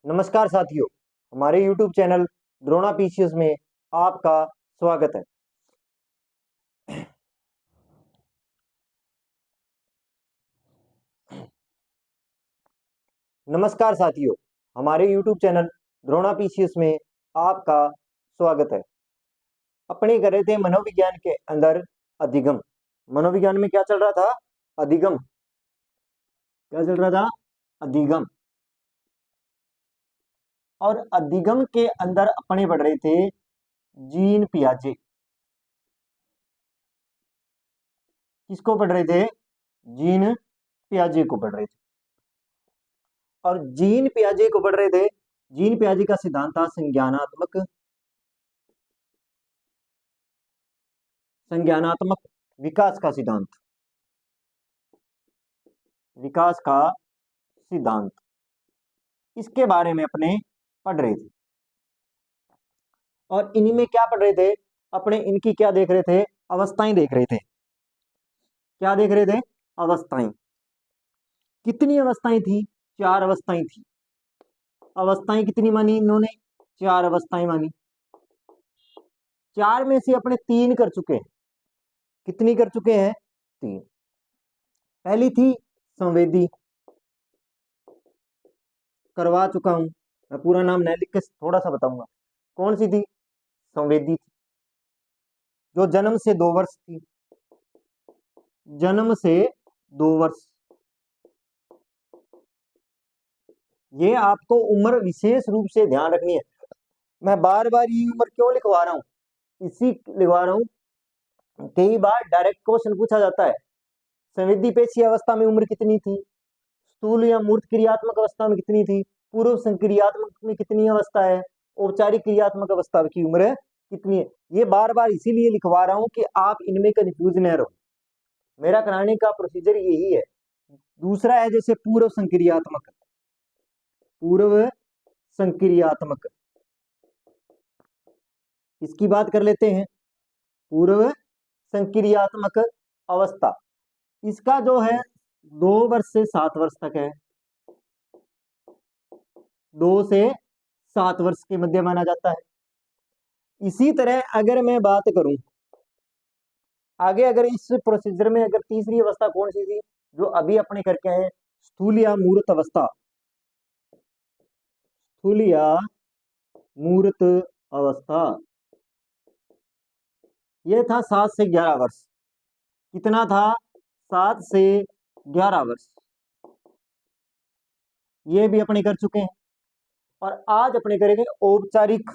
नमस्कार साथियों, हमारे YouTube चैनल द्रोणा पीसीएस में आपका स्वागत है। नमस्कार साथियों, हमारे YouTube चैनल द्रोणा पीसीएस में आपका स्वागत है। अपने कर रहे थे मनोविज्ञान के अंदर अधिगम। मनोविज्ञान में क्या चल रहा था? अधिगम। क्या चल रहा था? अधिगम। और अधिगम के अंदर अपने पढ़ रहे थे जीन पियाजे। किसको पढ़ रहे थे? जीन पियाजे को पढ़ रहे थे। और जीन पियाजे को पढ़ रहे थे। जीन पियाजे का सिद्धांत था संज्ञानात्मक विकास का सिद्धांत। विकास का सिद्धांत, इसके बारे में अपने पढ़ रहे थे। और इनमें क्या पढ़ रहे थे? अपने इनकी क्या देख रहे थे? अवस्थाएं देख रहे थे। क्या देख रहे थे? अवस्थाएं। कितनी अवस्थाएं थी? 4 अवस्थाएं थी। अवस्थाएं कितनी मानी इन्होंने? 4 अवस्थाएं मानी। 4 में से अपने 3 कर चुके हैं। कितनी कर चुके हैं? 3। पहली थी संवेदी, करवा चुका हूं। मैं पूरा नाम नहीं लिख के थोड़ा सा बताऊंगा। कौन सी थी? संवेदी थी, जो जन्म से 2 वर्ष थी। जन्म से 2 वर्ष। ये आपको उम्र विशेष रूप से ध्यान रखनी है। मैं बार बार ये उम्र क्यों लिखवा रहा हूं? इसी लिखवा रहा हूं, कई बार डायरेक्ट क्वेश्चन पूछा जाता है। संवेदी पेशी अवस्था में उम्र कितनी थी? स्थूल या मूर्त क्रियात्मक अवस्था में कितनी थी? पूर्व संक्रियात्मक में कितनी अवस्था है? औपचारिक क्रियात्मक अवस्था की उम्र कितनी है? ये बार बार इसीलिए लिखवा रहा हूं कि आप इनमें कंफ्यूज न रहो। मेरा कराने का प्रोसीजर यही है। दूसरा है जैसे पूर्व संक्रियात्मक। पूर्व संक्रियात्मक, इसकी बात कर लेते हैं। पूर्व संक्रियात्मक अवस्था, इसका जो है 2 वर्ष से 7 वर्ष तक है। 2 से 7 वर्ष के मध्य माना जाता है। इसी तरह अगर मैं बात करूं आगे, अगर इस प्रोसीजर में अगर तीसरी अवस्था कौन सी थी जो अभी अपने करके आए? स्थूल या मूर्त अवस्था। स्थूल या मूर्त अवस्था, यह था 7 से 11 वर्ष। कितना था? 7 से 11 वर्ष। ये भी अपने कर चुके हैं। और आज अपने करेंगे औपचारिक।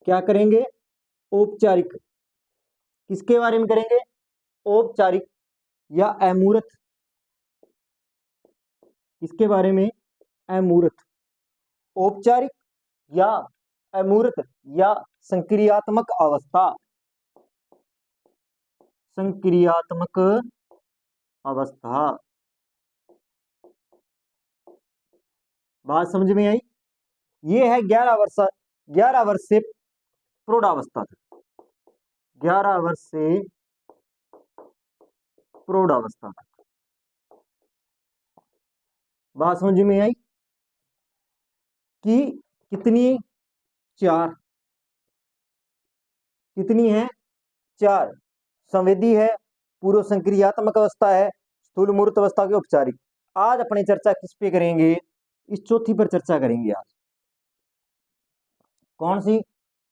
क्या करेंगे? औपचारिक। किसके बारे में करेंगे? औपचारिक या अमूर्त। किसके बारे में? अमूर्त। औपचारिक या अमूर्त या संक्रियात्मक अवस्था। संक्रियात्मक अवस्था। बात समझ में आई? ये है 11 वर्ष। 11 वर्ष से प्रौढ़ावस्था तक। 11 वर्ष से प्रौढ़ावस्था तक। बात समझ में आई कि कितनी? 4। कितनी है? 4। संवेदी है, पूर्व संक्रियात्मक अवस्था है, स्थूल मूर्त अवस्था की औपचारिक। आज अपनी चर्चा किस पे करेंगे? इस चौथी पर चर्चा करेंगे आज। कौन सी?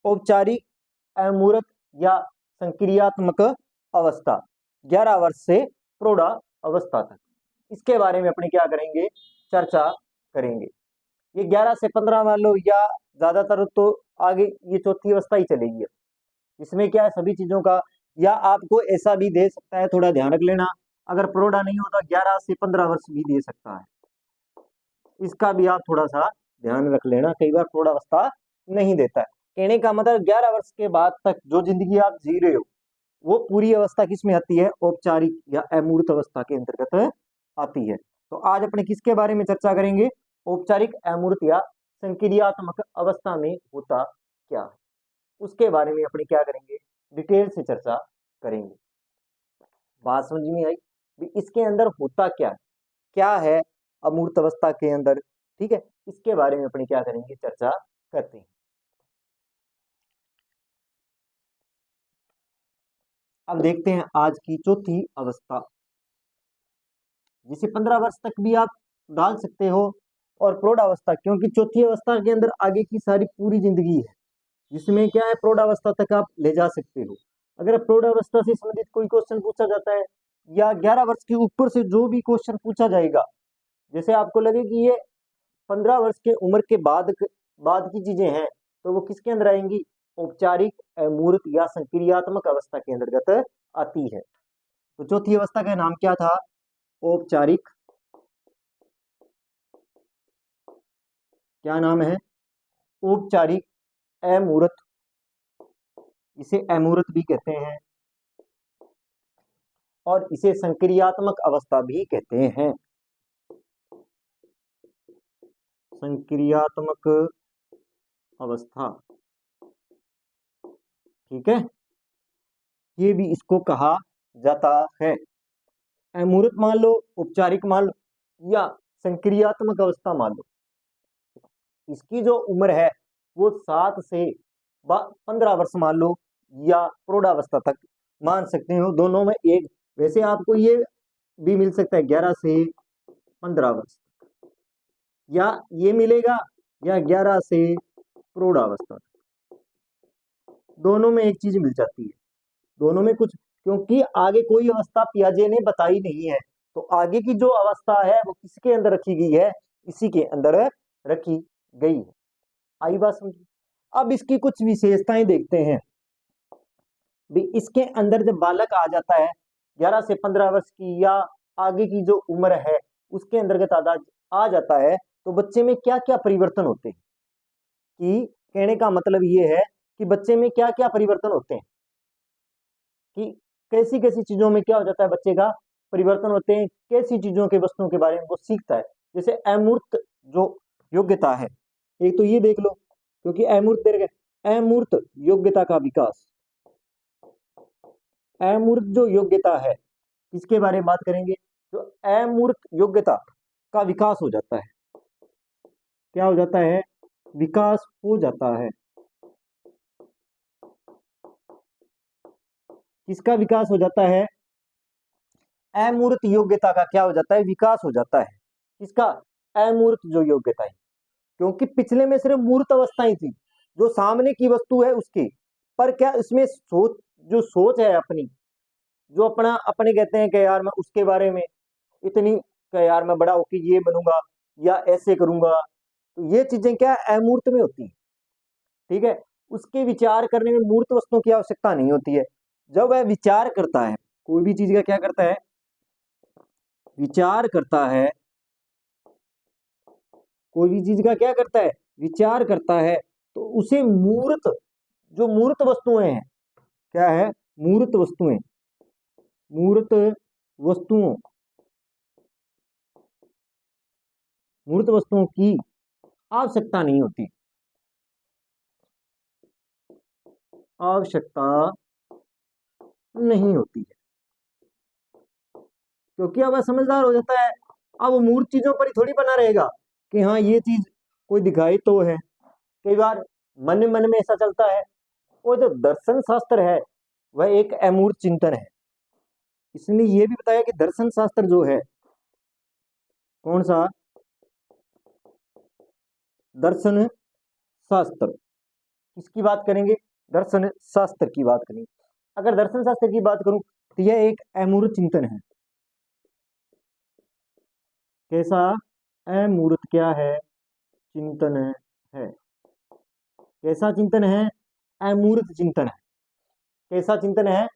औपचारिक, अमूर्त या संक्रियात्मक अवस्था। 11 वर्ष से प्रौढ़ अवस्था तक, इसके बारे में अपने क्या करेंगे? चर्चा करेंगे। ये 11 से 15 मान लो, या ज्यादातर तो आगे ये चौथी अवस्था ही चलेगी। इसमें क्या है, सभी चीजों का, या आपको ऐसा भी दे सकता है, थोड़ा ध्यान रख लेना। अगर प्रौढ़ा नहीं होता 11 से 15 वर्ष भी दे सकता है। इसका भी आप थोड़ा सा ध्यान रख लेना, कई बार प्रौढ़ावस्था नहीं देता है। कहने का मतलब 11 वर्ष के बाद तक जो जिंदगी आप जी रहे हो, वो पूरी अवस्था किस में आती है? औपचारिक या अमूर्त अवस्था के अंतर्गत आती है। तो आज अपने किसके बारे में चर्चा करेंगे? औपचारिक, अमूर्त या संक्रियात्मक अवस्था में होता क्या है, उसके बारे में अपने क्या करेंगे? डिटेल से चर्चा करेंगे। बात समझ में आई? इसके अंदर होता क्या है? क्या है अमूर्त अवस्था के अंदर, ठीक है, इसके बारे में अपने क्या करेंगे, चर्चा करते हैं। अब देखते हैं आज की चौथी अवस्था, जिसे 15 वर्ष तक भी आप डाल सकते हो, और प्रौढ़ अवस्था, क्योंकि चौथी अवस्था के अंदर आगे की सारी पूरी जिंदगी है, जिसमें क्या है प्रौढ़ अवस्था तक आप ले जा सकते हो। अगर प्रौढ़ अवस्था से संबंधित कोई क्वेश्चन पूछा जाता है, या 11 वर्ष के ऊपर से जो भी क्वेश्चन पूछा जाएगा, जैसे आपको लगे कि ये 15 वर्ष के उम्र के बाद की चीजें हैं, तो वो किसके अंदर आएंगी, औपचारिक, अमूर्त या संक्रियात्मक अवस्था के अंतर्गत आती है। तो चौथी अवस्था का नाम क्या था, औपचारिक, क्या नाम है, औपचारिक अमूर्त, इसे अमूर्त भी कहते हैं, और इसे संक्रियात्मक अवस्था भी कहते हैं। संक्रियात्मक अवस्था, ठीक है, ये भी इसको कहा जाता है। अमूर्त मान लो, औपचारिक मान लो, या संक्रियात्मक अवस्था मान लो। इसकी जो उम्र है वो 7 से 15 वर्ष मान लो, या प्रौढ़ावस्था तक मान सकते हो, दोनों में एक। वैसे आपको ये भी मिल सकता है 11 से 15 वर्ष, या ये मिलेगा, या 11 से प्रौढ़ावस्था, दोनों में एक चीज मिल जाती है, दोनों में कुछ, क्योंकि आगे कोई अवस्था पियाजे ने बताई नहीं है, तो आगे की जो अवस्था है वो किसके अंदर रखी गई है, इसी के अंदर रखी गई है। आई बात समझ। अब इसकी कुछ विशेषताएं देखते हैं भी। इसके अंदर जब बालक आ जाता है 11 से 15 वर्ष की, या आगे की जो उम्र है उसके अंतर्गत आ जाता है, तो बच्चे में क्या क्या परिवर्तन होते हैं, कि कहने का मतलब ये है कि बच्चे में क्या क्या परिवर्तन होते हैं, कि कैसी कैसी चीजों में क्या हो जाता है, बच्चे का परिवर्तन होते हैं, कैसी चीजों के वस्तुओं के बारे में वो सीखता है। जैसे अमूर्त जो योग्यता है, एक तो ये देख लो, क्योंकि अमूर्त योग्यता का विकास, अमूर्त जो योग्यता है इसके बारे में बात करेंगे, जो अमूर्त योग्यता का विकास हो जाता है, क्या हो जाता है, विकास हो जाता है। किसका विकास हो जाता है, अमूर्त योग्यता का क्या हो जाता है, विकास हो जाता है। किसका, अमूर्त जो योग्यता है, क्योंकि पिछले में सिर्फ मूर्त अवस्थाएं थी, जो सामने की वस्तु है उसकी, पर क्या इसमें सोच, जो सोच है अपनी, जो अपना अपने कहते हैं कि यार मैं उसके बारे में इतनी, कि यार मैं बड़ा होके ये बनूंगा या ऐसे करूंगा, तो ये चीजें क्या अमूर्त में होती है, ठीक है। उसके विचार करने में मूर्त वस्तुओं की आवश्यकता नहीं होती है। जब वह विचार करता है, कोई भी चीज का क्या करता है, विचार करता है, कोई भी चीज का क्या करता है, विचार करता है, तो उसे मूर्त, जो मूर्त वस्तुएं हैं, क्या है, मूर्त वस्तुएं, मूर्त वस्तुओं, मूर्त वस्तुओं की आवश्यकता नहीं होती, आवश्यकता नहीं होती है, क्योंकि अब वह समझदार हो जाता है। अब वो मूर्त चीजों पर ही थोड़ी बना रहेगा कि हाँ ये चीज कोई दिखाई तो है। कई बार मन में ऐसा चलता है। वो जो दर्शन शास्त्र है वह एक अमूर्त चिंतन है, इसलिए ये भी बताया कि दर्शन शास्त्र जो है, कौन सा, दर्शन शास्त्र, किसकी बात करेंगे, दर्शन शास्त्र की बात करेंगे। अगर दर्शन शास्त्र की बात करूं तो यह एक अमूर्त चिंतन है। कैसा, अमूर्त क्या है, चिंतन है। कैसा चिंतन है, अमूर्त चिंतन है। कैसा चिंतन है,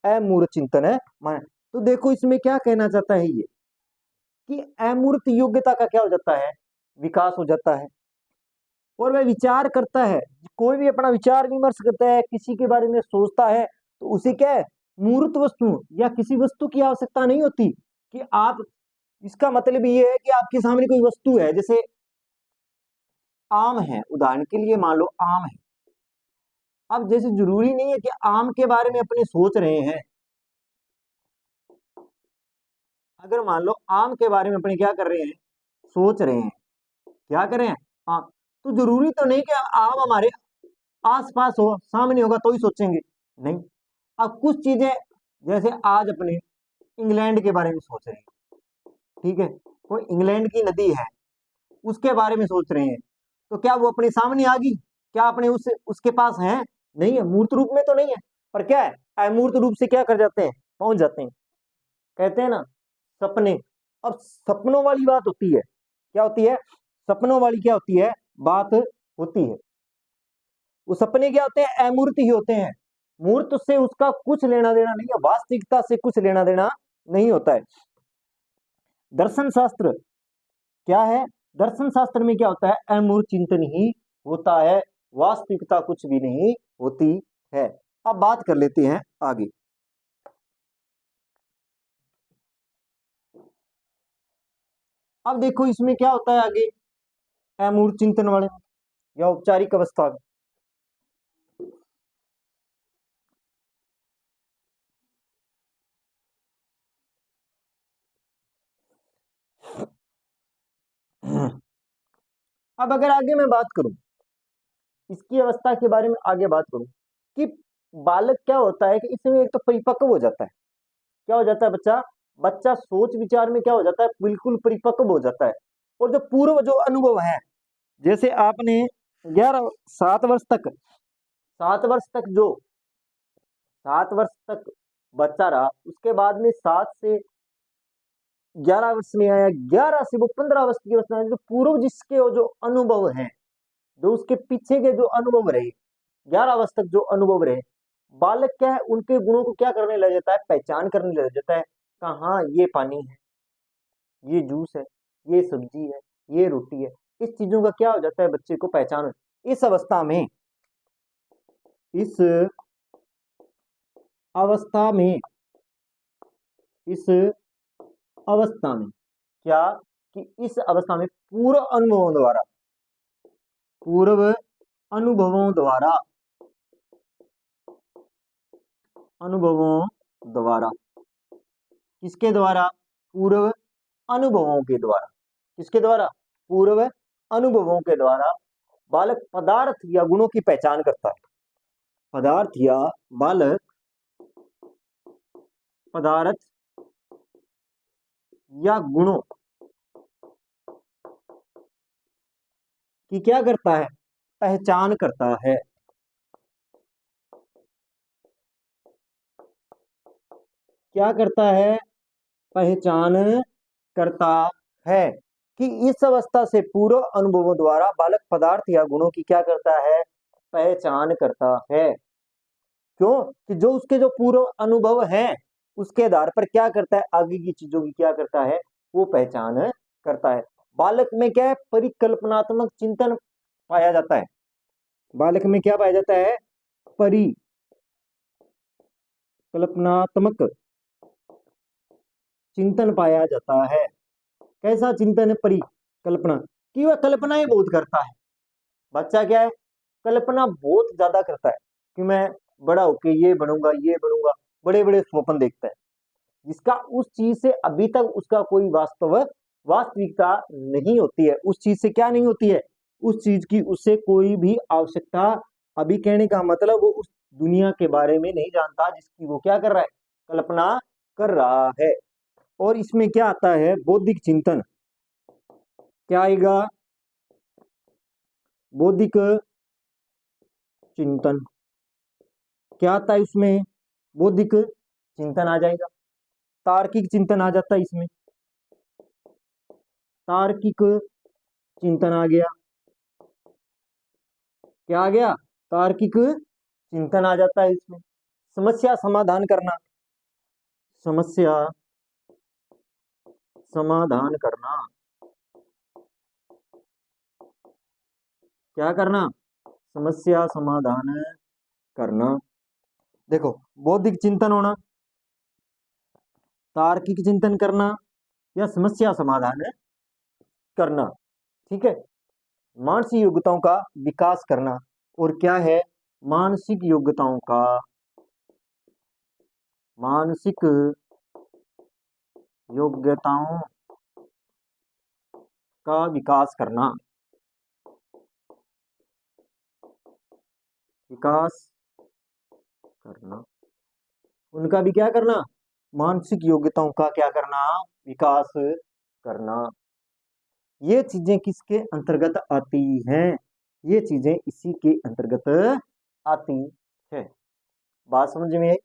अमूर्त चिंतन है। मान, तो देखो इसमें क्या कहना चाहता है ये, कि अमूर्त योग्यता का क्या हो जाता है, विकास हो जाता है, और वह विचार करता है। कोई भी अपना विचार विमर्श करता है, किसी के बारे में सोचता है, तो उसे क्या है, मूर्त वस्तु या किसी वस्तु की आवश्यकता नहीं होती, कि आप, इसका मतलब ये है कि आपके सामने कोई वस्तु है, जैसे आम है, उदाहरण के लिए मान लो आम है। अब जैसे जरूरी नहीं है कि आम के बारे में अपने सोच रहे हैं, अगर मान लो आम के बारे में अपने क्या कर रहे हैं, सोच रहे हैं, क्या कर रहे हैं आम, तो जरूरी तो नहीं कि आम हमारे आसपास हो, सामने होगा तो ही सोचेंगे, नहीं। अब कुछ चीजें, जैसे आज अपने इंग्लैंड के बारे में सोच रहे हैं, ठीक है, कोई इंग्लैंड की नदी है उसके बारे में सोच रहे हैं, तो क्या वो अपने सामने आ गई, क्या अपने उसके पास है, नहीं है, मूर्त रूप में तो नहीं है, पर क्या है, अमूर्त रूप से क्या कर जाते हैं, पहुंच जाते हैं, कहते हैं ना सपने। अब सपनों वाली बात होती है, क्या होती है, सपनों वाली क्या होती है, बात होती है। वो सपने क्या होते हैं, अमूर्त ही होते हैं, मूर्त से उसका कुछ लेना देना नहीं है, वास्तविकता से कुछ लेना देना नहीं होता है। दर्शन शास्त्र क्या है, दर्शन शास्त्र में क्या होता है, अमूर्त चिंतन ही होता है, वास्तविकता कुछ भी नहीं होती है। अब बात कर लेते हैं आगे। अब देखो इसमें क्या होता है आगे, अमूर्त चिंतन वाले या औपचारिक अवस्था में। अब अगर आगे मैं बात करूं, इसकी अवस्था के बारे में आगे बात करूं कि बालक क्या होता है कि इसमें एक तो परिपक्व हो जाता है, क्या हो जाता है बच्चा, बच्चा सोच विचार में क्या हो जाता है, बिल्कुल परिपक्व हो जाता है। और जो पूर्व जो अनुभव है, जैसे आपने 7 वर्ष तक, 7 वर्ष तक बच्चा रहा, उसके बाद में 7 से 11 वर्ष में आया, 11 से वो 15 वर्ष की अवस्था में, जो पूर्व जिसके जो अनुभव है, जो उसके पीछे के जो अनुभव रहे, 11 वर्ष तक जो अनुभव रहे, बालक क्या है, उनके गुणों को क्या करने लग जाता है, पहचान करने लग जाता है, कहाँ ये पानी है, ये जूस है, ये सब्जी है, ये रोटी है, इस चीजों का क्या हो जाता है, बच्चे को पहचान। इस अवस्था में, इस अवस्था में, इस अवस्था में क्या, कि इस अवस्था में पूर्व अनुभवों द्वारा अनुभवों द्वारा किसके द्वारा, पूर्व अनुभवों के द्वारा, किसके द्वारा, पूर्व अनुभवों के द्वारा बालक पदार्थ या गुणों की पहचान करता है। पदार्थ या बालक पदार्थ या गुणों की क्या करता है, पहचान करता है। क्या करता है, पहचान करता है, कि इस अवस्था से पूर्व अनुभवों द्वारा बालक पदार्थ या गुणों की क्या करता है, पहचान करता है। क्यों, कि जो उसके जो पूर्व अनुभव हैं उसके आधार पर क्या करता है, आगे की चीजों की क्या करता है, वो पहचान करता है। बालक में क्या है, परिकल्पनात्मक चिंतन पाया जाता है। बालक में क्या पाया जाता है, परिकल्पनात्मक चिंतन पाया जाता है। कैसा चिंतन है, परिकल्पना, कि वह कल्पनाएं बहुत करता है। बच्चा क्या है, कल्पना बहुत ज्यादा करता है, कि मैं बड़ा होके ये बनूंगा, ये बनूंगा, बड़े बड़े स्वप्न देखता है, जिसका उस चीज से अभी तक उसका कोई वास्तविकता नहीं होती है, उस चीज से क्या नहीं होती है, उस चीज की उससे कोई भी आवश्यकता, अभी कहने का मतलब वो उस दुनिया के बारे में नहीं जानता जिसकी वो क्या कर रहा है, कल्पना कर रहा है। और इसमें क्या आता है, बौद्धिक चिंतन, क्या आएगा, बौद्धिक चिंतन क्या आता है उसमें, बौद्धिक चिंतन आ जाएगा, तार्किक चिंतन आ जाता है इसमें, तार्किक चिंतन आ गया, क्या आ गया, तार्किक चिंतन आ जाता है इसमें। समस्या समाधान करना, समस्या समाधान करना, क्या करना, समस्या समाधान करना। देखो, बौद्धिक चिंतन होना, तार्किक चिंतन करना, या समस्या समाधान करना, ठीक है। मानसिक योग्यताओं का विकास करना, और क्या है, मानसिक योग्यताओं का, मानसिक योग्यताओं का विकास करना, विकास करना, उनका भी क्या करना, मानसिक योग्यताओं का क्या करना, विकास करना। ये चीजें किसके अंतर्गत आती हैं, ये चीजें इसी के अंतर्गत आती है। बात समझ में आई?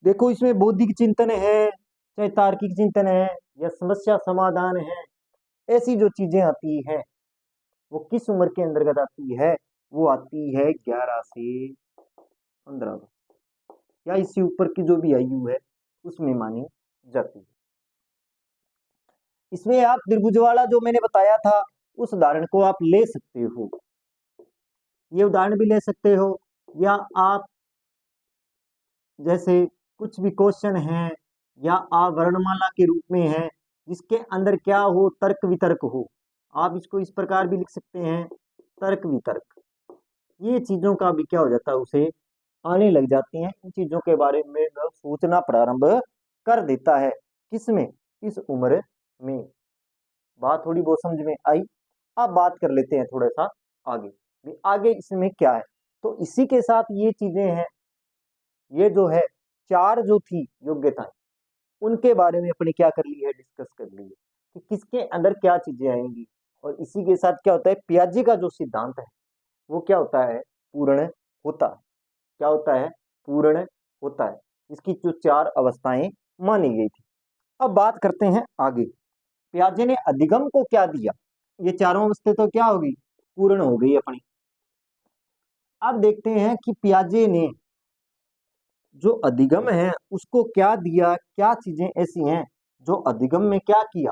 देखो इसमें बौद्धिक चिंतन है, चाहे तार्किक चिंतन है, या समस्या समाधान है, ऐसी जो चीजें आती है वो किस उम्र के अंतर्गत आती है, वो आती है 11 से 15, या इससे ऊपर की जो भी आयु है उसमें मानी जाती है। इसमें आप त्रिभुज वाला जो मैंने बताया था उस उदाहरण को आप ले सकते हो, ये उदाहरण भी ले सकते हो, या आप जैसे कुछ भी क्वेश्चन है या आप वर्णमाला के रूप में है जिसके अंदर क्या हो, तर्क वितर्क हो, आप इसको इस प्रकार भी लिख सकते हैं, तर्क वितर्क। ये चीजों का भी क्या हो जाता है, उसे आने लग जाती हैं, इन चीजों के बारे में वह सोचना प्रारंभ कर देता है, किसमें, इस उम्र में। बात थोड़ी बहुत समझ में आई। अब बात कर लेते हैं थोड़ा सा आगे भी, आगे इसमें क्या है। तो इसी के साथ ये चीजें हैं, ये जो है चार जो थी योग्यताएं, उनके बारे में अपने क्या कर ली है, डिस्कस कर ली है कि किसके अंदर क्या चीजें आएंगी। और इसी के साथ क्या होता है, पियाजे का जो सिद्धांत है वो क्या होता है, पूर्ण होता है। क्या होता है, पूर्ण होता है। इसकी जो चार अवस्थाएं मानी गई थी। अब बात करते हैं आगे, पियाजे ने अधिगम को क्या दिया, ये चारों अवस्था तो क्या होगी, पूर्ण हो गई अपनी। अब देखते हैं कि पियाजे ने जो अधिगम है उसको क्या दिया, क्या चीजें ऐसी हैं जो अधिगम में क्या किया,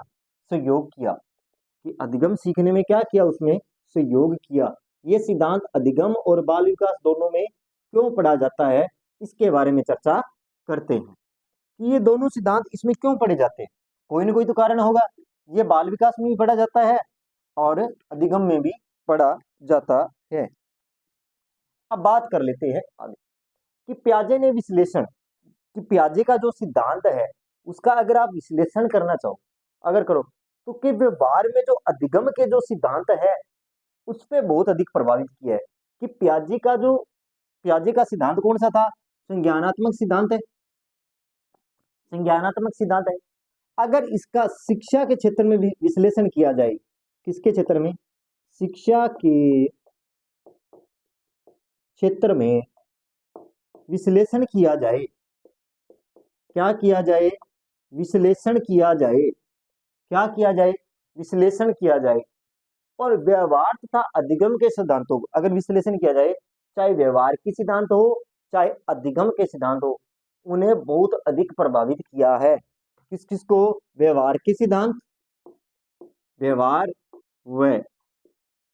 सहयोग किया, कि अधिगम सीखने में क्या किया, उसमें सहयोग किया। ये सिद्धांत अधिगम और बाल विकास दोनों में क्यों पढ़ा जाता है, इसके बारे में चर्चा करते हैं कि ये दोनों सिद्धांत इसमें क्यों पढ़े जाते हैं। कोई ना कोई तो कारण होगा, ये बाल विकास में भी पढ़ा जाता है और अधिगम में भी पढ़ा जाता है। अब बात कर लेते हैं आगे कि पियाजे ने विश्लेषण, कि पियाजे का जो सिद्धांत है उसका अगर आप विश्लेषण करना चाहो, अगर करो, तो कि व्यवहार में जो अधिगम के जो सिद्धांत है उस पर बहुत अधिक प्रभावित किया है। कि पियाजे का सिद्धांत कौन सा था, संज्ञानात्मक सिद्धांत है, संज्ञानात्मक सिद्धांत है। अगर इसका शिक्षा के क्षेत्र में भी विश्लेषण किया जाए, किसके क्षेत्र में, शिक्षा के क्षेत्र में विश्लेषण किया जाए, क्या किया जाए, विश्लेषण किया जाए, क्या किया जाए, विश्लेषण किया जाए, और व्यवहार तथा अधिगम के सिद्धांतों को अगर विश्लेषण किया जाए, चाहे व्यवहार की सिद्धांत हो चाहे अधिगम के सिद्धांत हो, उन्हें बहुत अधिक प्रभावित किया है। किस किस को, व्यवहार के सिद्धांत, व्यवहार व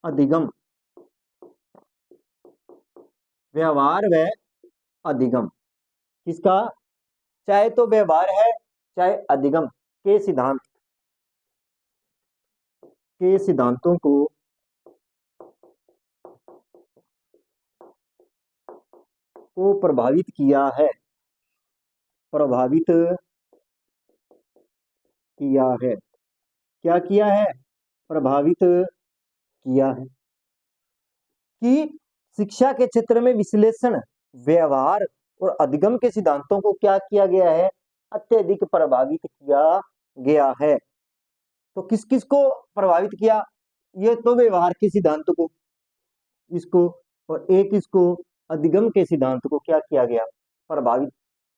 अधिगम, व्यवहार व अधिगम, किसका, चाहे तो व्यवहार है चाहे अधिगम के सिद्धांत, के सिद्धांतों को प्रभावित किया है, प्रभावित किया है, क्या किया है, प्रभावित किया है। कि शिक्षा के क्षेत्र में विश्लेषण, व्यवहार और अधिगम के सिद्धांतों को क्या किया गया है, अत्यधिक प्रभावित किया गया है। तो किस किस को प्रभावित किया, ये तो व्यवहार के सिद्धांत को, इसको, और एक इसको अधिगम के सिद्धांत को क्या किया गया, प्रभावित।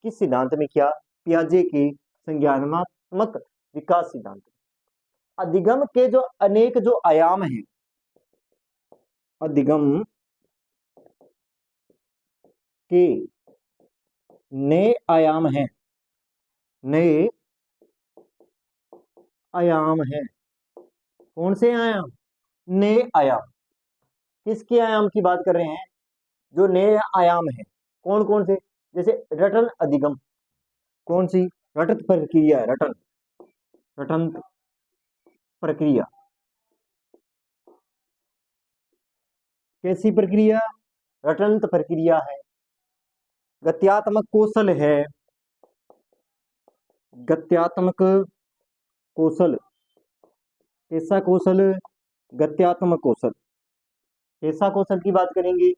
किस सिद्धांत में किया, पियाजे के संज्ञानात्मक विकास सिद्धांत। अधिगम के जो अनेक जो आयाम हैं, अधिगम के नए आयाम हैं, नए आयाम हैं, कौन से आयाम, नए आयाम। किसके आयाम की बात कर रहे हैं, जो नए आयाम हैं, कौन कौन से, जैसे रटन अधिगम, कौन सी, रटत प्रक्रिया है, रटन, रटन प्रक्रिया, कैसी प्रक्रिया, रटंत प्रक्रिया है। गत्यात्मक कौशल है, गत्यात्मक कौशल। कैसा कौशल? गत्यात्मक कौशल। कैसा कौशल की बात करेंगे?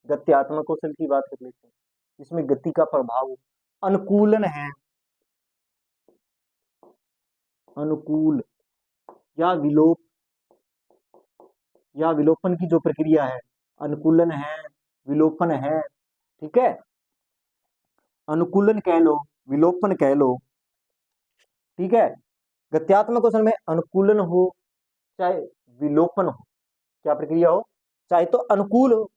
गत्यात्मक कौशल की बात कर लेते हैं। इसमें गति का प्रभाव अनुकूलन है, अनुकूल या विलोप या विलोपन की जो प्रक्रिया है, अनुकूलन है, विलोपन है, ठीक है। अनुकूलन कह लो, विलोपन कह लो, ठीक है। गत्यात्मक कौशल में अनुकूलन हो चाहे विलोपन हो, क्या प्रक्रिया हो, चाहे तो अनुकूल हो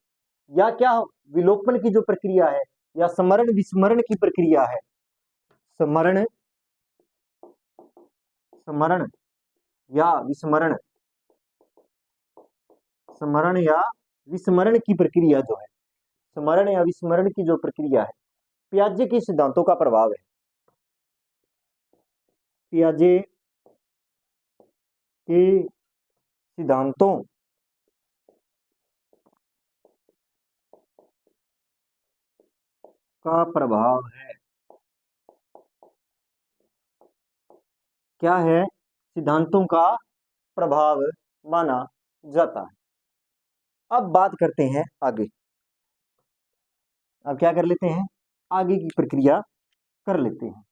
या क्या हो, विलोपन की जो प्रक्रिया है या स्मरण विस्मरण की प्रक्रिया है, स्मरण स्मरण या विस्मरण, स्मरण या विस्मरण की प्रक्रिया जो है, स्मरण या विस्मरण की जो प्रक्रिया है, पियाजे के सिद्धांतों का प्रभाव है। पियाजे के सिद्धांतों का प्रभाव है। क्या है? सिद्धांतों का प्रभाव माना जाता है। अब बात करते हैं आगे। अब क्या कर लेते हैं? आगे की प्रक्रिया कर लेते हैं।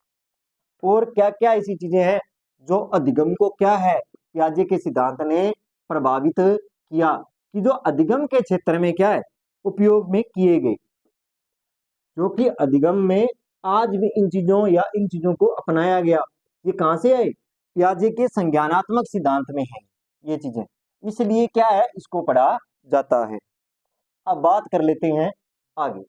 और क्या क्या ऐसी चीजें हैं जो अधिगम को क्या है पियाजे के सिद्धांत ने प्रभावित किया, कि जो अधिगम के क्षेत्र में क्या है उपयोग में किए गए, जो कि अधिगम में आज भी इन चीजों या इन चीजों को अपनाया गया। ये कहां से आए? पियाजे के संज्ञानात्मक सिद्धांत में है ये चीजें, इसलिए क्या है इसको पढ़ा जाता है। अब बात कर लेते हैं आगे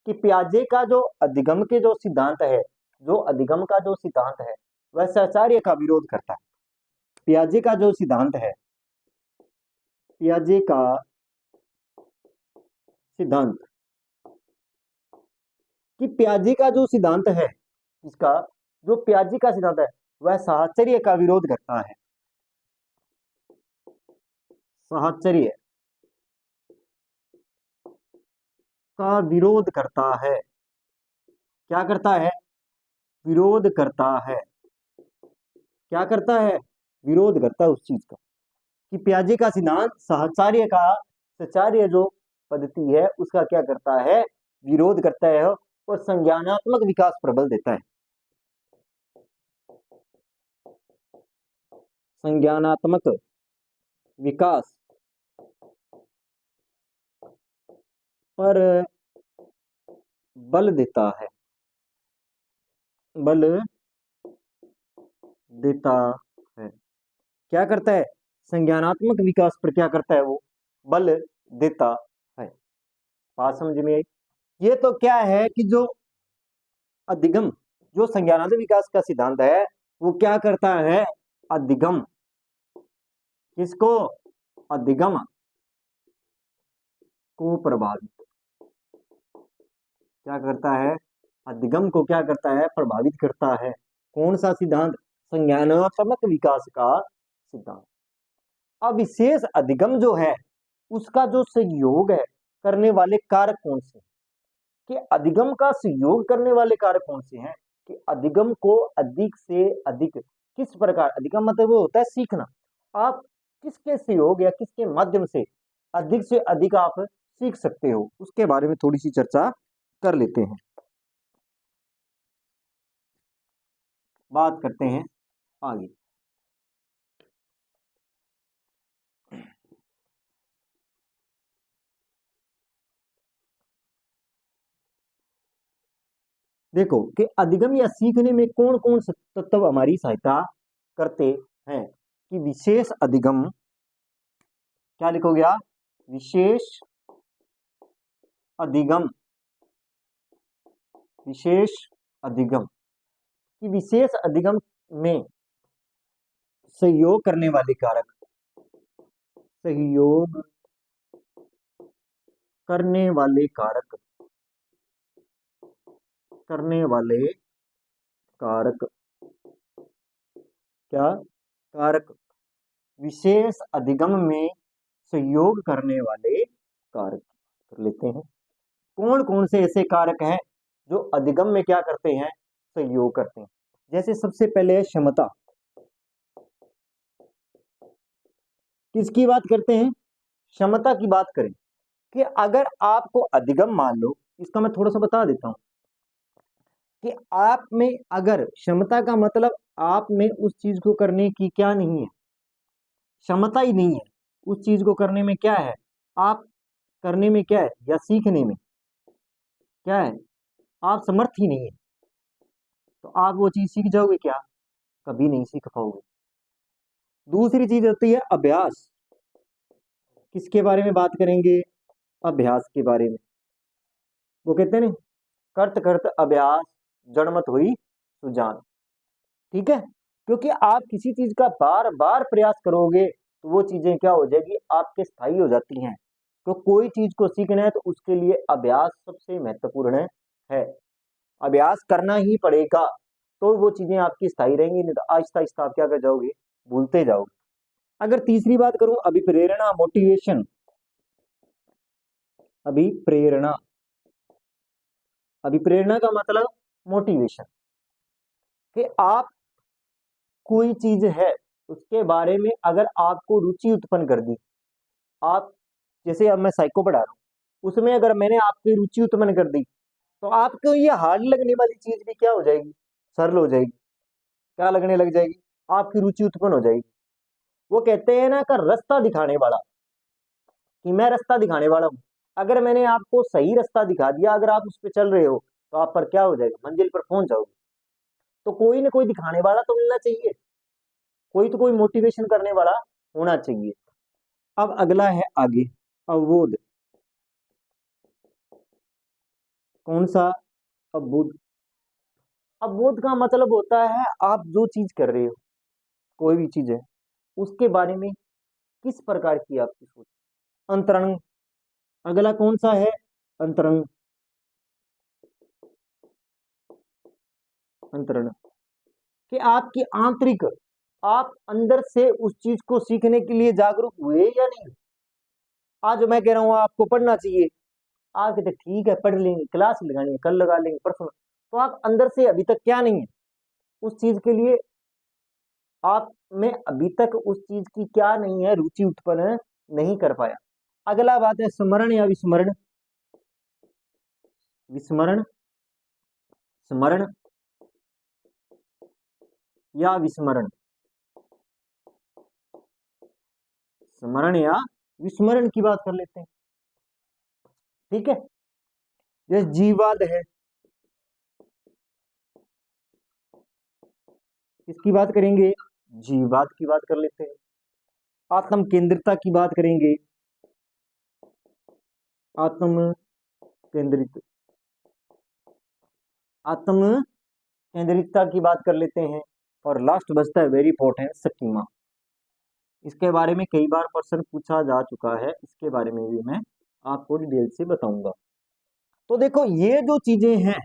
कि पियाजे का जो अधिगम के जो सिद्धांत है, जो अधिगम का जो सिद्धांत है वह सहचार्य का विरोध करता है। पियाजे का जो सिद्धांत है, पियाजे का सिद्धांत, कि पियाजे का जो सिद्धांत है, इसका जो पियाजे का सिद्धांत है वह साहचर्य का विरोध करता है। साहचर्य का विरोध करता है। क्या करता है? विरोध करता है। क्या करता है? विरोध करता है उस चीज का, कि पियाजे का सिद्धांत साहचर्य का, साहचर्य जो पद्धति है उसका क्या करता है? विरोध करता है और संज्ञानात्मक विकास प्रबल देता है। संज्ञानात्मक विकास पर बल देता है, बल देता है। क्या करता है? संज्ञानात्मक विकास पर क्या करता है? वो बल देता है। बात समझ में आई? ये तो क्या है कि जो अधिगम, जो संज्ञानात्मक विकास का सिद्धांत है वो क्या करता है? अधिगम, किसको? अधिगम को प्रभावित, क्या करता है? अधिगम को क्या करता है? प्रभावित करता है। कौन सा सिद्धांत? संज्ञानात्मक विकास का सिद्धांत। अब विशेष अधिगम जो है उसका जो सहयोग है करने वाले कारक कौन से, कि अधिगम का सहयोग करने वाले कारक कौन से हैं, कि अधिगम को अधिक से अधिक किस प्रकार, अधिगम मतलब वो होता है सीखना, आप किसके सहयोग या किसके माध्यम से अधिक से अधिक आप सीख सकते हो, उसके बारे में थोड़ी सी चर्चा कर लेते हैं। बात करते हैं आगे। देखो कि अधिगम या सीखने में कौन कौन से तत्व हमारी सहायता करते हैं, कि विशेष अधिगम, क्या लिखोगे आप? विशेष अधिगम, विशेष अधिगम, कि विशेष अधिगम में सहयोग करने वाले कारक, सहयोग करने वाले कारक, करने वाले कारक, क्या कारक? विशेष अधिगम में सहयोग करने वाले कारक कर लेते हैं। कौन कौन से ऐसे कारक हैं जो अधिगम में क्या करते हैं? सहयोग करते हैं। जैसे सबसे पहले है क्षमता। किसकी बात करते हैं? क्षमता की बात करें कि अगर आपको अधिगम मान लो, इसका मैं थोड़ा सा बता देता हूं कि आप में अगर क्षमता का मतलब आप में उस चीज को करने की क्या नहीं है, क्षमता ही नहीं है उस चीज को करने में, क्या है आप करने में, क्या है या सीखने में क्या है, आप समर्थ ही नहीं है, तो आप वो चीज सीख जाओगे क्या? कभी नहीं सीख पाओगे। दूसरी चीज होती है अभ्यास। किसके बारे में बात करेंगे? अभ्यास के बारे में। वो कहते हैं ना, करत करत अभ्यास जड़मत हुई सुजान। ठीक है, क्योंकि आप किसी चीज का बार बार प्रयास करोगे तो वो चीजें क्या हो जाएगी, आपके स्थायी हो जाती हैं। तो कोई चीज को सीखना है तो उसके लिए अभ्यास सबसे महत्वपूर्ण है। अभ्यास करना ही पड़ेगा, तो वो चीजें आपकी स्थायी रहेंगी, नहीं तो आहिस्ता आहिस्ता आप क्या कर जाओगे, भूलते जाओगे। अगर तीसरी बात करूं, अभिप्रेरणा, मोटिवेशन। अभिप्रेरणा, अभिप्रेरणा का मतलब मोटिवेशन, कि आप कोई चीज है उसके बारे में अगर आपको रुचि उत्पन्न कर दी, आप जैसे अब मैं साइको पढ़ा रहा हूँ, उसमें अगर मैंने आपकी रुचि उत्पन्न कर दी तो आपको ये हार्ड लगने वाली चीज भी क्या हो जाएगी, सरल हो जाएगी। क्या लगने लग जाएगी, आपकी रुचि उत्पन्न हो जाएगी। वो कहते हैं ना कि रास्ता दिखाने वाला, कि मैं रास्ता दिखाने वाला हूँ। अगर मैंने आपको सही रास्ता दिखा दिया, अगर आप उस पर चल रहे हो तो आप पर क्या हो जाएगा, मंजिल पर पहुंच जाओगे। तो कोई ना कोई दिखाने वाला तो मिलना चाहिए, कोई तो कोई मोटिवेशन करने वाला होना चाहिए। अब अगला है आगे, अवबोध। कौन सा? अवबोध। अवबोध का मतलब होता है आप जो चीज कर रहे हो, कोई भी चीज है, उसके बारे में किस प्रकार की आपकी सोच। अंतरंग। अगला कौन सा है? अंतरंग। अंतरण, कि आपकी आंतरिक, आप अंदर से उस चीज को सीखने के लिए जागरूक हुए या नहीं। आज मैं कह रहा हूँ आपको पढ़ना चाहिए, आप कहते ठीक है पढ़ लेंगे, क्लास लगानी है कल लगा लेंगे परसों, तो आप अंदर से अभी तक क्या नहीं है उस चीज के लिए, आप में अभी तक उस चीज की क्या नहीं है, रुचि उत्पन्न नहीं कर पाया। अगला बात है स्मरण या विस्मरण। विस्मरण, स्मरण या विस्मरण। स्मरण या विस्मरण की बात कर लेते हैं। ठीक है, जैसे जीववाद है, किसकी बात करेंगे? जीववाद की बात कर लेते हैं। आत्म केंद्रितता की बात करेंगे, आत्म केंद्रित, आत्म केंद्रितता की बात कर लेते हैं। और लास्ट बचता है वेरी इंपॉर्टेंट, स्कीमा। इसके बारे में कई बार प्रश्न पूछा जा चुका है, इसके बारे में भी मैं आपको डिटेल से बताऊंगा। तो देखो ये जो चीजें हैं,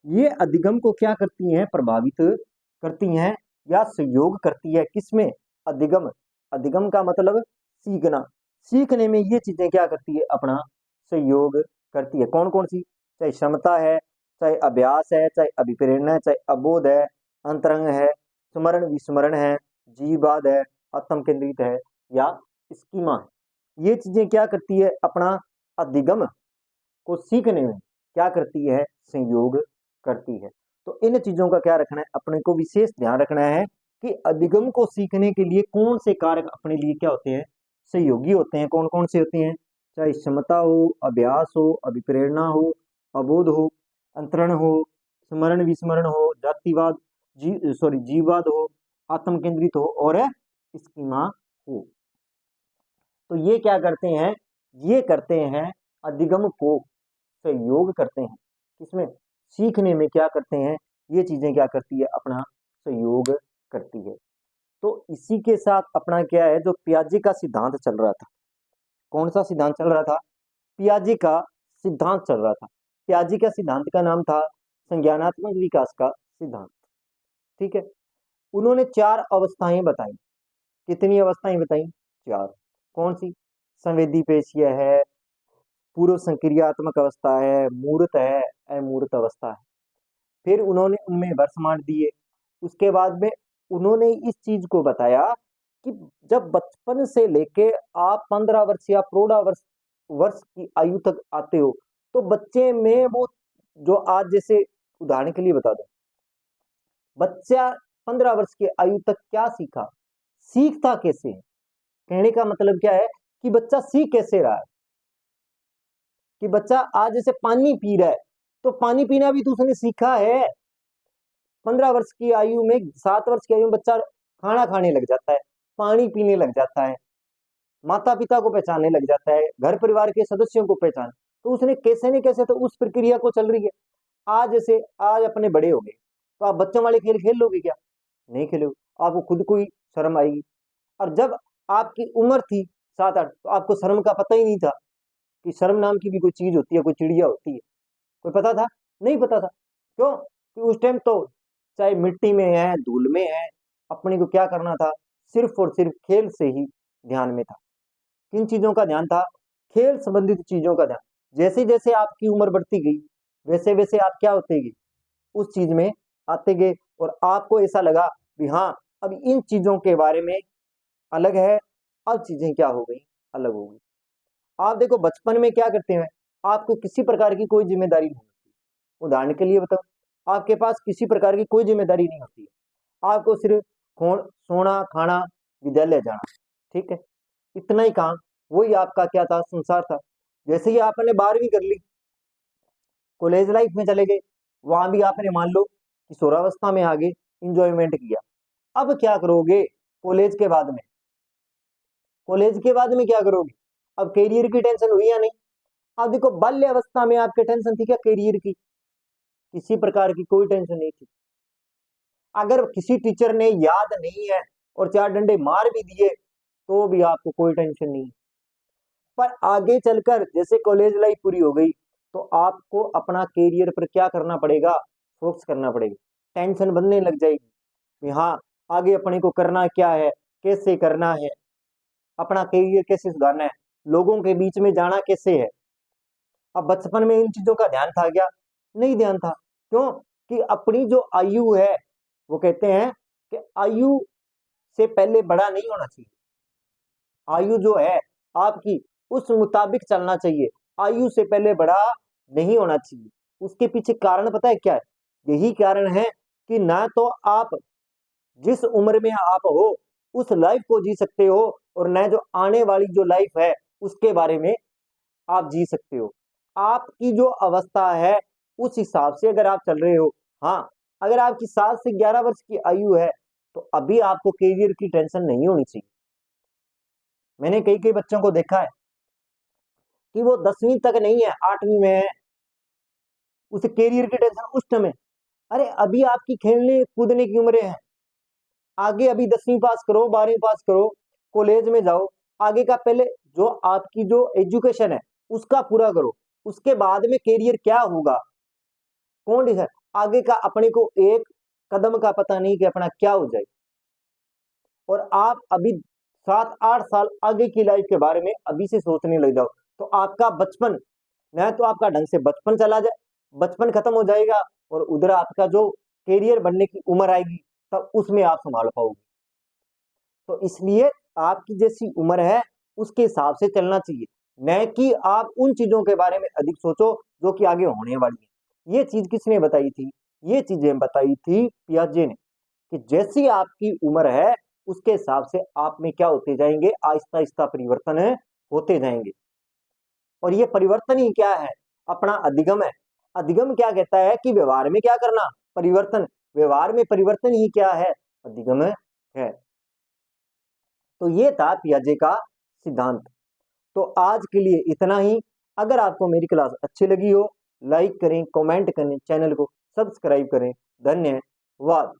ये अधिगम को क्या करती हैं, प्रभावित करती हैं या सहयोग करती है। किसमें? अधिगम। अधिगम का मतलब सीखना, सीखने में ये चीजें क्या करती है, अपना सहयोग करती है। कौन कौन सी? चाहे क्षमता है, चाहे अभ्यास है, चाहे अभिप्रेरणा है, चाहे अबोध है, अंतरंग है, स्मरण विस्मरण है, जीववाद है, आत्म केंद्रित है या स्कीमा है। ये चीजें क्या करती है, अपना अधिगम को सीखने में क्या करती है, संयोग करती है। तो इन चीजों का क्या रखना है, अपने को विशेष ध्यान रखना है कि अधिगम को सीखने के लिए कौन से कारक अपने लिए क्या होते हैं, सहयोगी होते हैं। कौन कौन से होते हैं? चाहे क्षमता हो, अभ्यास हो, अभिप्रेरणा हो, अबोध हो, अंतरण हो, स्मरण विस्मरण हो, जातिवाद, जीववाद हो, आत्म केंद्रित हो और स्कीमा हो। तो ये क्या करते हैं, ये करते हैं अधिगम को सहयोग करते हैं। किसमें? सीखने में क्या करते हैं, ये चीजें क्या करती है, अपना सहयोग करती है। तो इसी के साथ अपना क्या है, जो पियाजे का सिद्धांत चल रहा था। कौन सा सिद्धांत चल रहा था? पियाजे का सिद्धांत चल रहा था। पियाजे का सिद्धांत का नाम था संज्ञानात्मक विकास का सिद्धांत। ठीक है, उन्होंने 4 अवस्थाएं बताई। कितनी अवस्थाएं बताई? 4। कौन सी? संवेदी पेशीय है, पूर्व संक्रियात्मक अवस्था है, मूर्त है, अमूर्त अवस्था है। फिर उन्होंने उनमें वर्षमान दिए। उसके बाद में उन्होंने इस चीज को बताया कि जब बचपन से लेके आप 15 वर्ष या प्रौढ़ा वर्ष वर्ष की आयु तक आते हो, तो बच्चे में वो जो आज जैसे उदाहरण के लिए बता दो, बच्चा 15 वर्ष की आयु तक क्या सीखा, सीखता कैसे है। कहने का मतलब क्या है कि बच्चा सीख कैसे रहा है, कि बच्चा आज जैसे पानी पी रहा है, तो पानी पीना भी तो उसने सीखा है। 15 वर्ष की आयु में, 7 वर्ष की आयु में बच्चा खाना खाने लग जाता है, पानी पीने लग जाता है, माता पिता को पहचानने लग जाता है, घर परिवार के सदस्यों को पहचान, तो उसने कैसे न कैसे तो उस प्रक्रिया को चल रही है। आज जैसे आज अपने बड़े हो गए, तो आप बच्चों वाले खेल खेल लोगे क्या? नहीं खेलोगे, आपको खुद को ही शर्म आएगी। और जब आपकी उम्र थी 7-8, तो आपको शर्म का पता ही नहीं था कि शर्म नाम की भी कोई चीज होती है, कोई चिड़िया होती है। कोई पता था? नहीं पता था। क्यों? कि उस टाइम तो चाहे मिट्टी में है, धूल में है, अपने को क्या करना था, सिर्फ और सिर्फ खेल से ही ध्यान में था। किन चीजों का ध्यान था? खेल संबंधित चीजों का ध्यान। जैसे जैसे आपकी उम्र बढ़ती गई, वैसे वैसे आप क्या होते गए, उस चीज में आते गए, और आपको ऐसा लगा कि हाँ, अब इन चीजों के बारे में अलग है, अब चीजें क्या हो गई, अलग हो गई। आप देखो बचपन में क्या करते हैं, आपको किसी प्रकार की कोई जिम्मेदारी नहीं होती। उदाहरण के लिए बताओ, आपके पास किसी प्रकार की कोई जिम्मेदारी नहीं होती है, आपको सिर्फ सोना, खाना, विद्यालय जाना, ठीक है, इतना ही काम, वही आपका क्या था, संसार था। जैसे ही आपने 12वीं कर ली, कॉलेज लाइफ में चले गए, वहां भी आपने मान लो किशोरावस्था में आगे इंजॉयमेंट किया। अब क्या करोगे कॉलेज के बाद में? कॉलेज के बाद में क्या करोगे? अब करियर की टेंशन हुई या नहीं? अब देखो, बाल्य अवस्था में आपके टेंशन थी क्या करियर की? किसी प्रकार की कोई टेंशन नहीं थी। अगर किसी टीचर ने याद नहीं है और 4 डंडे मार भी दिए, तो भी आपको कोई टेंशन नहीं। पर आगे चलकर जैसे कॉलेज लाइफ पूरी हो गई, तो आपको अपना करियर पर क्या करना पड़ेगा, फोकस करना पड़ेगा। टेंशन बनने लग जाएगी कि हाँ, आगे अपने को करना क्या है, कैसे करना है, अपना करियर कैसे सुधारना है, लोगों के बीच में जाना कैसे है। अब बचपन में इन चीजों का ध्यान था क्या? नहीं ध्यान था। क्यों? कि अपनी जो आयु है, वो कहते हैं कि आयु से पहले बड़ा नहीं होना चाहिए। आयु जो है आपकी, उस मुताबिक चलना चाहिए, आयु से पहले बड़ा नहीं होना चाहिए। उसके पीछे कारण पता है क्या है? यही कारण है कि ना तो आप जिस उम्र में आप हो उस लाइफ को जी सकते हो, और न जो आने वाली जो लाइफ है उसके बारे में आप जी सकते हो। आपकी जो अवस्था है उस हिसाब से अगर आप चल रहे हो, हाँ, अगर आपकी 7 से 11 वर्ष की आयु है, तो अभी आपको करियर की टेंशन नहीं होनी चाहिए। मैंने कई कई बच्चों को देखा है कि वो 10वीं तक नहीं है, 8वीं में है, उसे करियर की टेंशन उस समय। अरे अभी आपकी खेलने कूदने की उम्र है, आगे अभी 10वीं पास करो, 12वीं पास करो, कॉलेज में जाओ, आगे का पहले जो आपकी जो एजुकेशन है उसका पूरा करो, उसके बाद में करियर क्या होगा कौन डिसाइड। आगे का अपने को एक कदम का पता नहीं कि अपना क्या हो जाए, और आप अभी 7-8 साल आगे की लाइफ के बारे में अभी से सोचने लग जाओ, तो आपका बचपन, न तो आपका ढंग से बचपन चला जाए, बचपन खत्म हो जाएगा, और उधर आपका जो करियर बनने की उम्र आएगी, तब उसमें आप संभाल पाओगे। तो इसलिए आपकी जैसी उम्र है उसके हिसाब से चलना चाहिए, न कि आप उन चीजों के बारे में अधिक सोचो जो कि आगे होने वाली है। ये चीज किसने बताई थी? ये चीजें बताई थी पियाजे ने, कि जैसी आपकी उम्र है उसके हिसाब से आप में क्या होते जाएंगे, आहिस्ता आहिस्ता परिवर्तन होते जाएंगे। और ये परिवर्तन ही क्या है? अपना अधिगम है। अधिगम क्या कहता है कि व्यवहार में क्या करना, परिवर्तन। व्यवहार में परिवर्तन ही क्या है? अधिगम है। तो ये था पियाजे का सिद्धांत। तो आज के लिए इतना ही। अगर आपको मेरी क्लास अच्छी लगी हो, लाइक करें, कमेंट करें, चैनल को सब्सक्राइब करें। धन्यवाद।